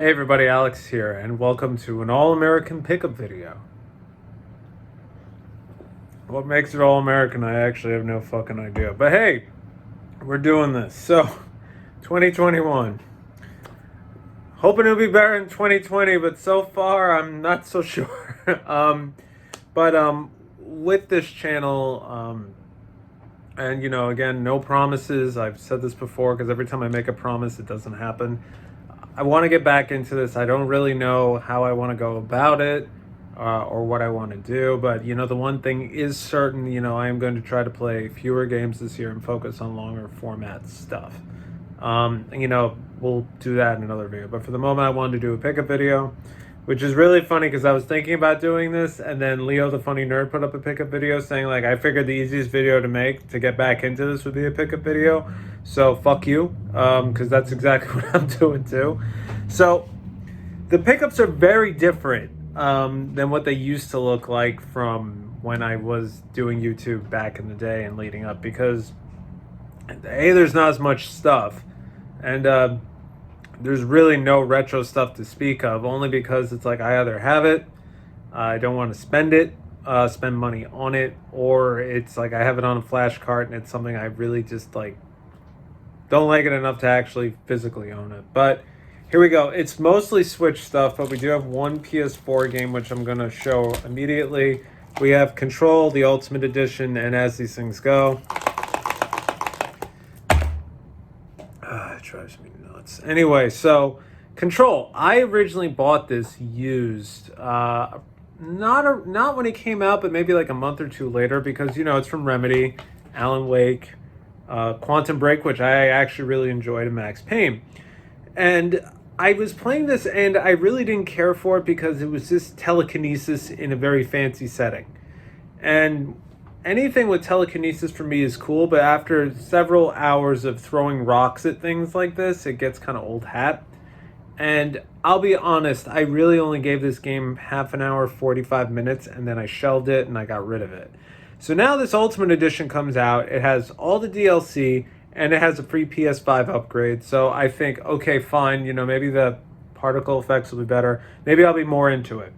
Hey everybody, Alex here, and welcome to an all-American pickup video. What makes it all-American, I actually have no fucking idea. But hey, we're doing this. So, 2021. Hoping it'll be better in 2020, but so far I'm not so sure. But with this channel, and again, no promises. I've said this before because every time I make a promise, it doesn't happen. I want to get back into this. I don't really know how I want to go about it or what I want to do. But, the one thing is certain, I am going to try to play fewer games this year and focus on longer format stuff. We'll do that in another video. But for the moment, I wanted to do a pickup video, which is really funny because I was thinking about doing this. And then Leo, the funny nerd, put up a pickup video saying, like, I figured the easiest video to make to get back into this would be a pickup video. So fuck you, because that's exactly what I'm doing too. So the pickups are very different than what they used to look like from when I was doing YouTube back in the day and leading up, because there's not as much stuff, and there's really no retro stuff to speak of, only because it's like I either have it, I don't want to spend money on it, or it's like I have it on a flash cart and it's something I really just like don't like it enough to actually physically own it. But here we go. It's mostly Switch stuff, but we do have one PS4 game, which I'm going to show immediately. We have Control, the Ultimate Edition, and As These Things Go. It drives me nuts. Anyway, so Control. I originally bought this used. Not when it came out, but maybe like a month or two later, because, it's from Remedy, Alan Wake, Quantum Break, which I actually really enjoyed, and Max Payne. And I was playing this and I really didn't care for it because it was just telekinesis in a very fancy setting. And anything with telekinesis for me is cool, but after several hours of throwing rocks at things like this, it gets kind of old hat. And I'll be honest, I really only gave this game half an hour, 45 minutes, and then I shelved it and I got rid of it. So now this Ultimate Edition comes out. It has all the DLC and it has a free PS5 upgrade. So I think, okay, fine, maybe the particle effects will be better. Maybe I'll be more into it.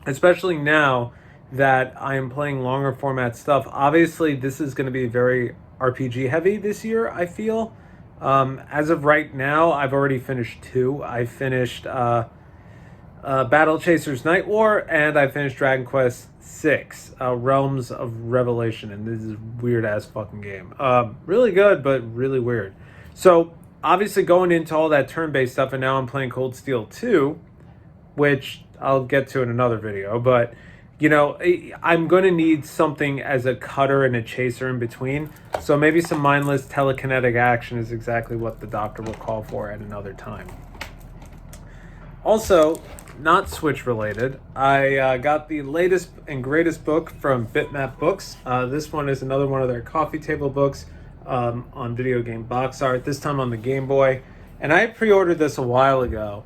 Especially now that I am playing longer format stuff. Obviously, this is going to be very RPG heavy this year, I feel. As of right now, I've already finished two. I finished Battle Chasers Night War, and I finished Dragon Quest VI, Realms of Revelation, and this is a weird-ass fucking game. Really good, but really weird. So, obviously going into all that turn-based stuff, and now I'm playing Cold Steel 2, which I'll get to in another video, but, I'm going to need something as a cutter and a chaser in between, so maybe some mindless telekinetic action is exactly what the doctor will call for at another time. Also, not Switch related, I got the latest and greatest book from Bitmap Books. This one is another one of their coffee table books on video game box art, this time on the Game Boy. And I pre-ordered this a while ago.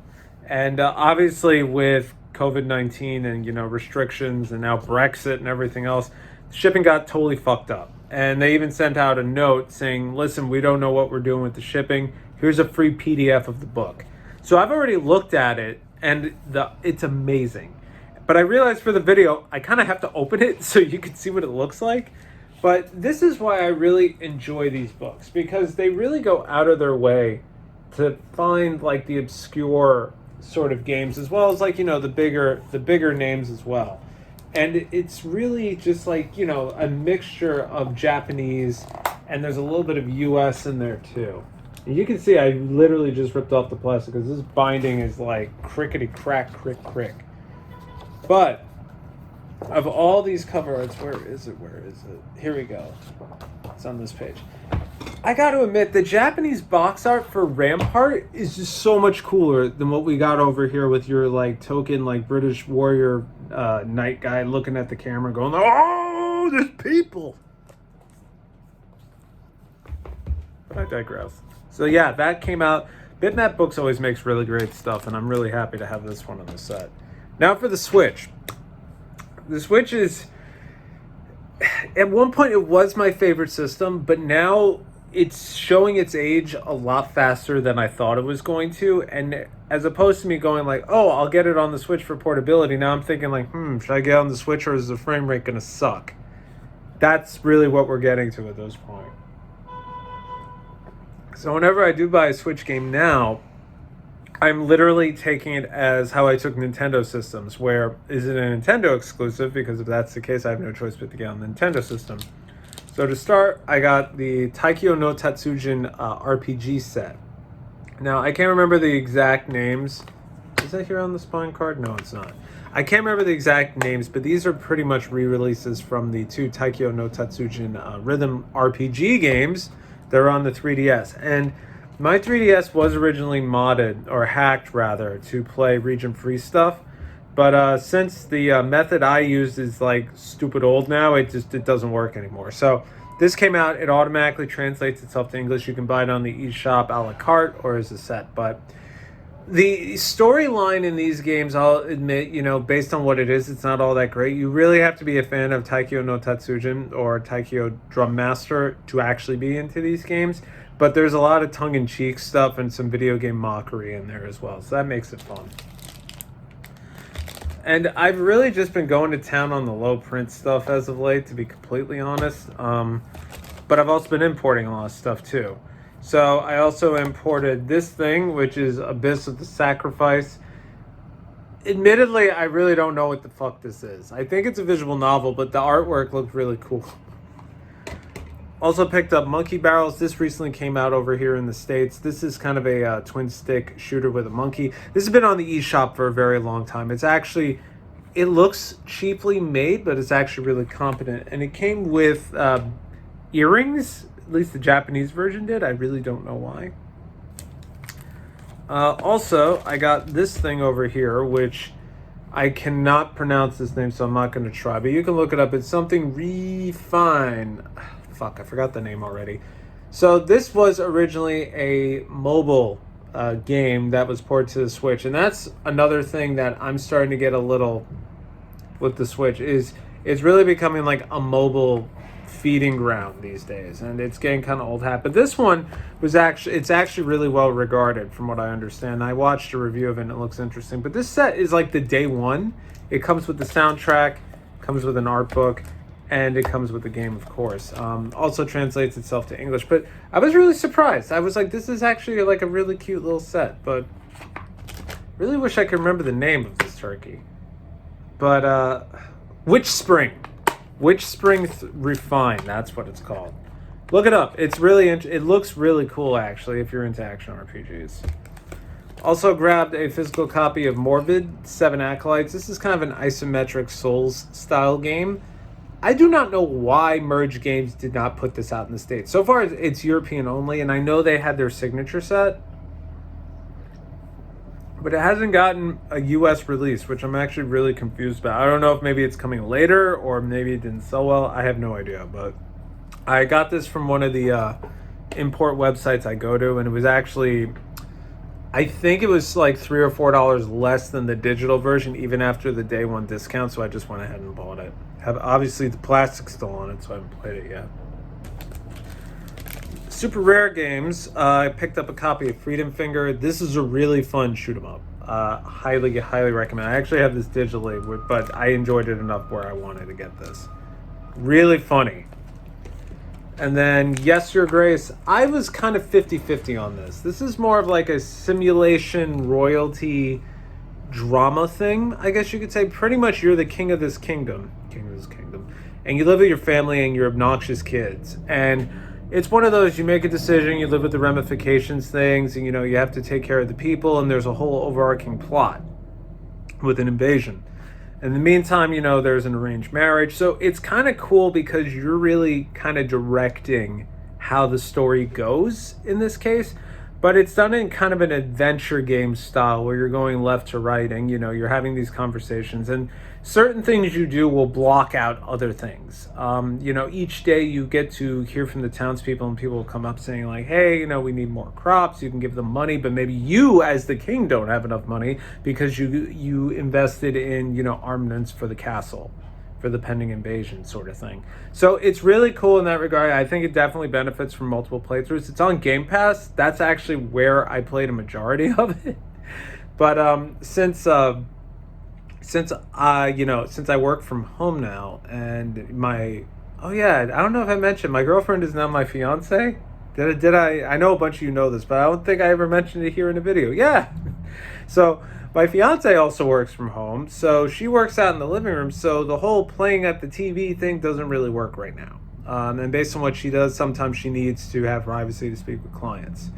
And obviously with COVID-19 and, restrictions and now Brexit and everything else, shipping got totally fucked up. And they even sent out a note saying, listen, we don't know what we're doing with the shipping. Here's a free PDF of the book. So I've already looked at it, and it's amazing. But I realized for the video, I kind of have to open it so you can see what it looks like. But this is why I really enjoy these books, because they really go out of their way to find like the obscure sort of games, as well as like, the bigger names as well. And it's really just like, a mixture of Japanese, and there's a little bit of US in there too. You can see I literally just ripped off the plastic because this binding is like crickety crack, crick. But of all these cover arts, where is it? Here we go. It's on this page. I got to admit, the Japanese box art for Rampart is just so much cooler than what we got over here with your like token like British warrior knight guy looking at the camera going, oh, there's people. But I digress. So yeah, that came out. Bitmap Books always makes really great stuff, and I'm really happy to have this one on the set. Now for the Switch. The Switch is, at one point it was my favorite system, but now, it's showing its age a lot faster than I thought it was going to. And as opposed to me going like, oh, I'll get it on the Switch for portability, now I'm thinking like, should I get on the Switch or is the frame rate going to suck? That's really what we're getting to at this point. So whenever I do buy a Switch game now, I'm literally taking it as how I took Nintendo systems, where is it a Nintendo exclusive? Because if that's the case, I have no choice but to get on the Nintendo system. So to start, I got the Taikyo no Tatsujin RPG set. Now, I can't remember the exact names. Is that here on the spine card? No, it's not. I can't remember the exact names, but these are pretty much re-releases from the two Taikyo no Tatsujin rhythm RPG games that are on the 3DS. And my 3DS was originally modded, or hacked rather, to play region-free stuff. But since the method I used is like stupid old now, it doesn't work anymore. So this came out, it automatically translates itself to English. You can buy it on the eShop a la carte or as a set. But the storyline in these games, I'll admit, based on what it is, it's not all that great. You really have to be a fan of Taikyo no Tatsujin or Taikyo Drum Master to actually be into these games. But there's a lot of tongue-in-cheek stuff and some video game mockery in there as well. So that makes it fun. And I've really just been going to town on the low print stuff as of late, to be completely honest. But I've also been importing a lot of stuff too. So I also imported this thing, which is Abyss of the Sacrifice. Admittedly, I really don't know what the fuck this is. I think it's a visual novel, but the artwork looked really cool. Also picked up Monkey Barrels. This recently came out over here in the States. This is kind of a twin stick shooter with a monkey. This has been on the eShop for a very long time. It looks cheaply made, but it's actually really competent. And it came with earrings. At least the Japanese version did. I really don't know why. Also, I got this thing over here, which I cannot pronounce this name, so I'm not going to try. But you can look it up. It's something Refine. Fuck, I forgot the name already. So this was originally a mobile game that was ported to the Switch. And that's another thing that I'm starting to get a little with the Switch is it's really becoming like a mobile feeding ground these days, and it's getting kind of old hat. But this one it's actually really well regarded from what I understand. I watched a review of it and it looks interesting. But this set is like the day one. It comes with the soundtrack, comes with an art book, and it comes with the game, of course. Also translates itself to English. But I was really surprised. I was like, this is actually like a really cute little set. But really wish I could remember the name of this turkey. But Witch Spring Refine, that's what it's called. Look it up. It's really it looks really cool, actually, if you're into action RPGs. Also grabbed a physical copy of Morbid 7 Acolytes. This is kind of an isometric Souls style game. I do not know why Merge Games did not put this out in the States. So far, it's European only, and I know they had their signature set, but it hasn't gotten a US release, which I'm actually really confused about. I don't know if maybe it's coming later or maybe it didn't sell well. I have no idea, but I got this from one of the import websites I go to, and it was actually, I think it was like $3 or $4 less than the digital version, even after the day one discount, so I just went ahead and bought it. Obviously, the plastic's still on it, so I haven't played it yet. Super Rare Games, I picked up a copy of Freedom Finger. This is a really fun shoot 'em up. Highly recommend. I actually have this digitally, but I enjoyed it enough where I wanted to get this. Really funny. And then Yes, Your Grace. I was kind of 50-50 on this. This is more of like a simulation royalty drama thing, I guess you could say. Pretty much you're the king of this kingdom, and you live with your family and your obnoxious kids. And it's one of those, you make a decision, you live with the ramifications things, and you have to take care of the people, and there's a whole overarching plot with an invasion. In the meantime, there's an arranged marriage. So it's kind of cool because you're really kind of directing how the story goes in this case. But it's done in kind of an adventure game style where you're going left to right and, you're having these conversations. And certain things you do will block out other things. Each day you get to hear from the townspeople, and people will come up saying like, hey, we need more crops. You can give them money, but maybe you as the king don't have enough money because you invested in, armaments for the castle, for the pending invasion sort of thing. So it's really cool in that regard. I think it definitely benefits from multiple playthroughs. It's on Game Pass. That's actually where I played a majority of it. But since I work from home now, and oh yeah, I don't know if I mentioned, my girlfriend is now my fiance. Did I know a bunch of you know this, but I don't think I ever mentioned it here in the video. Yeah. So my fiance also works from home, so she works out in the living room, so the whole playing at the TV thing doesn't really work right now. And based on what she does, sometimes she needs to have privacy to speak with clients.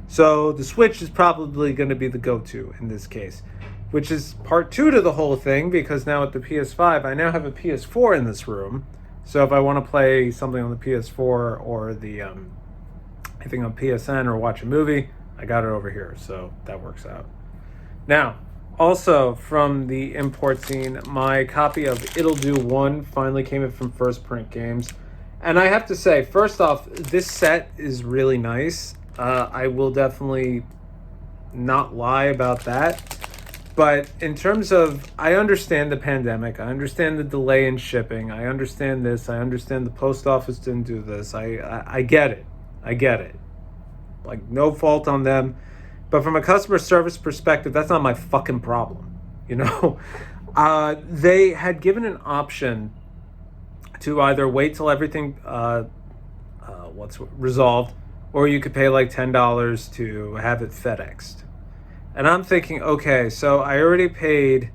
So the Switch is probably going to be the go-to in this case, which is part two to the whole thing, because now with the PS5, I now have a PS4 in this room. So if I want to play something on the PS4 or the anything on PSN or watch a movie, I got it over here, so that works out. Now, also from the import scene, my copy of It'll Do 1 finally came in from First Print Games. And I have to say, first off, this set is really nice. I will definitely not lie about that. But in terms of, I understand the pandemic, I understand the delay in shipping, I understand this, I understand the post office didn't do this, I get it. I get it. Like, no fault on them. But from a customer service perspective, that's not my fucking problem. You know? They had given an option to either wait till everything resolved, or you could pay like $10 to have it FedExed. And I'm thinking, okay, so I already paid,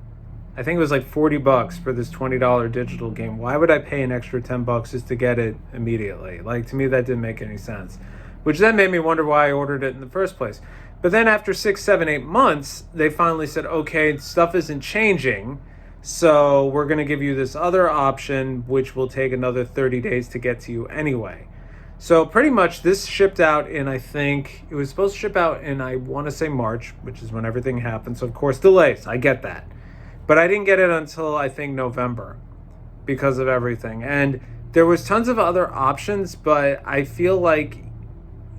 I think it was like $40 for this $20 digital game. Why would I pay an extra $10 just to get it immediately? Like, to me, that didn't make any sense. Which then made me wonder why I ordered it in the first place. But then after 6, 7, 8 months, they finally said, okay, stuff isn't changing, so we're going to give you this other option, which will take another 30 days to get to you anyway. So pretty much this shipped out in, I think, it was supposed to ship out in, I want to say March, which is when everything happened. So of course, delays, I get that. But I didn't get it until, I think, November because of everything. And there was tons of other options, but I feel like,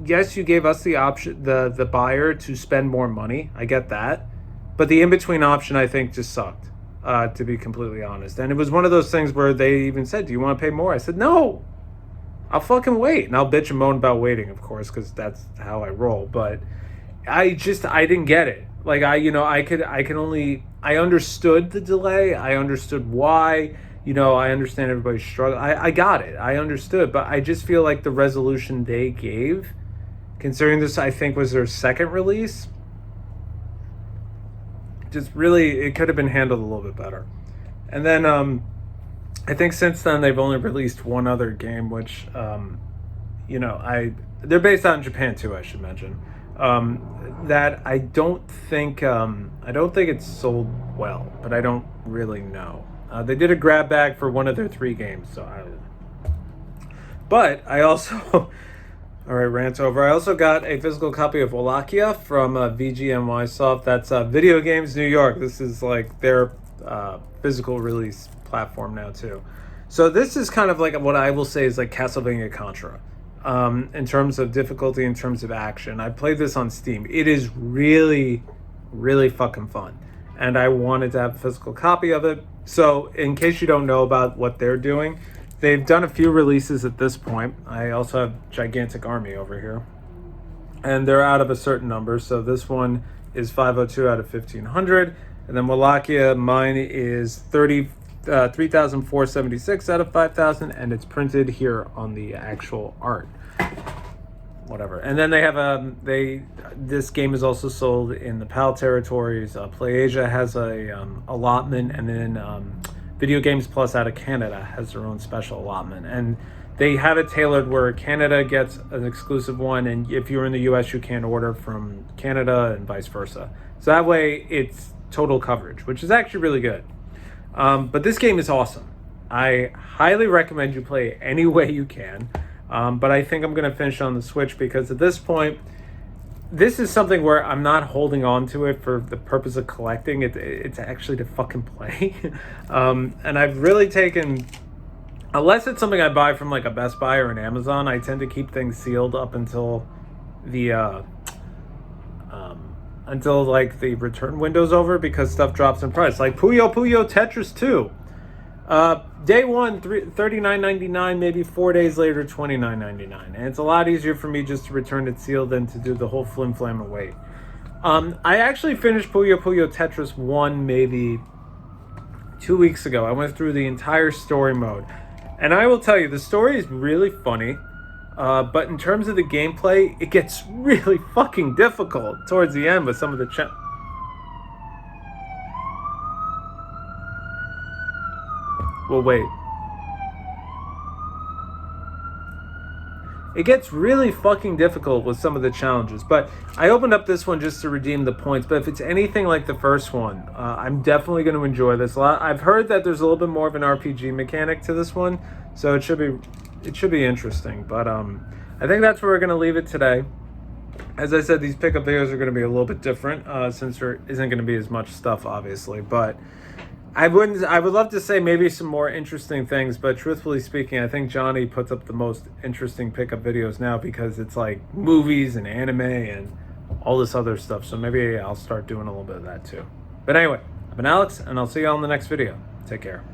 yes, you gave us the option, the buyer, to spend more money. I get that. But the in-between option, I think, just sucked, to be completely honest. And it was one of those things where they even said, do you want to pay more? I said, no. I'll fucking wait. And I'll bitch and moan about waiting, of course, because that's how I roll. But I didn't get it. Like, I understood the delay. I understood why. I understand everybody's struggle. I got it. I understood. But I just feel like the resolution they gave, considering this, I think, was their second release, just really, it could have been handled a little bit better. And then, I think since then they've only released one other game, which, they're based out in Japan too, I should mention. That I don't think it's sold well, but I don't really know. They did a grab bag for one of their 3 games, so I don't know. But I also, all right, rant over. I also got a physical copy of Wallachia from VGMY Soft. That's Video Games New York. This is like their physical release platform now too. So this is kind of like what I will say is like Castlevania Contra, in terms of difficulty, in terms of action. I played this on Steam. It is really, really fucking fun, and I wanted to have a physical copy of it. So in case you don't know about what they're doing, they've done a few releases at this point. I also have Gigantic Army over here, and they're out of a certain number. So this one is 502 out of 1500, and then Wallachia, mine is 3,476 out of 5,000, and it's printed here on the actual art. Whatever. And then they have this game is also sold in the PAL territories. PlayAsia has a allotment, and then Video Games Plus out of Canada has their own special allotment. And they have it tailored where Canada gets an exclusive one, and if you're in the US, you can't order from Canada and vice versa. So that way it's total coverage, which is actually really good. But this game is awesome. I highly recommend you play it any way you can. But I think I'm going to finish on the Switch because at this point, this is something where I'm not holding on to it for the purpose of collecting. It's actually to fucking play. And I've really taken, unless it's something I buy from like a Best Buy or an Amazon, I tend to keep things sealed up until the like the return window's over, because stuff drops in price. Like Puyo Puyo Tetris 2. Day one, $39.99, maybe 4 days later, $29.99. And it's a lot easier for me just to return it sealed than to do the whole flim flam and wait. I actually finished Puyo Puyo Tetris 1 maybe 2 weeks ago. I went through the entire story mode. And I will tell you, the story is really funny. But in terms of the gameplay, it gets really fucking difficult towards the end with some of the Well, wait. It gets really fucking difficult with some of the challenges, but I opened up this one just to redeem the points. But if it's anything like the first one, I'm definitely going to enjoy this a lot. I've heard that there's a little bit more of an RPG mechanic to this one, so it should be interesting. But I think that's where we're going to leave it today. As I said, these pickup videos are going to be a little bit different since there isn't going to be as much stuff, obviously. But I would love to say maybe some more interesting things, but truthfully speaking, I think Johnny puts up the most interesting pickup videos now because it's like movies and anime and all this other stuff. So maybe I'll start doing a little bit of that too. But anyway, I've been Alex, and I'll see you all in the next video. Take care.